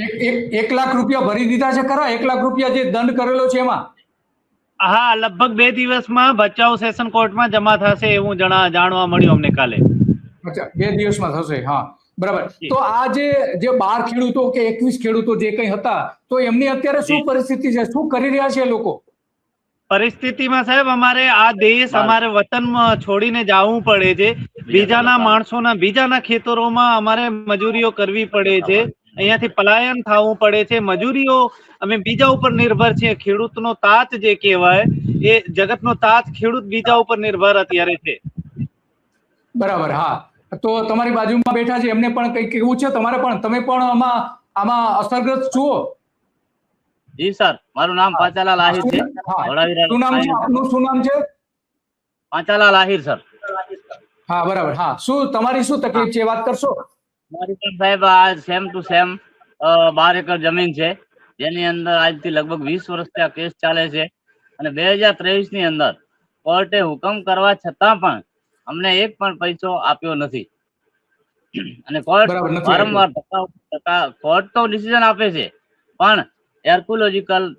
1 લાખ રૂપિયા ભરી દીધા છે ખરા? 1 લાખ રૂપિયા જે દંડ કરેલો છે એમાં? હા, લગભગ 2 દિવસમાં ભચાઉ સેશન કોર્ટમાં જમા થશે એવું જાણવા મળ્યું અમને કાલે. અચ્છા, 2 દિવસમાં થશે. હા, બરાબર. તો આ જે 12 ખેડૂતો કે 21 ખેડૂતો જે કંઈ હતા, તો એમની અત્યારે શું પરિસ્થિતિ છે? શું કરી રહ્યા છે લોકો? પરિસ્થિતિમાં સાહેબ, અમારે આ દેશ, અમારે વતન છોડીને જવું પડે છે. બીજાના માણસોના, બીજાના ખેતરોમાં અમારે મજૂરીઓ કરવી પડે છે. અહીંયાથી પલાયન થવું પડે છે. મજૂરીઓ અમે બીજા ઉપર નિર્ભર છીએ. ખેડૂતનો તાત જે કહેવાય, એ જગતનો તાત ખેડૂત બીજા ઉપર નિર્ભર અત્યારે છે. બરાબર. હા, તો તમારી બાજુમાં બેઠા છે એમને પણ કંઈક કેવું છે તમારે પણ? તમે પણ આમાં અસરગ્રસ્ત છો? જી સર, મારું નામ પાંચાલાલ આહિર છે. શું નામ છે આપનું? શું નામ છે? પાંચાલાલ આહિર સર. હા, બરાબર. હા, તમારી શું તકલીફ છે, વાત કરશો? મારી પણ સાહેબ આ સેમ ટુ સેમ 12 એકર જમીન છે, જેની અંદર આજથી લગભગ 20 વર્ષથી આ કેસ ચાલે છે. અને 2023 ની અંદર કોર્ટે હુકમ કરવા છતાં પણ અમને એક પણ પૈસો આપ્યો નથી. અને કોર્ટ વારંવાર કોર્ટ તો ડિસિઝન આપે છે, પણ એર્કોલોજીકલ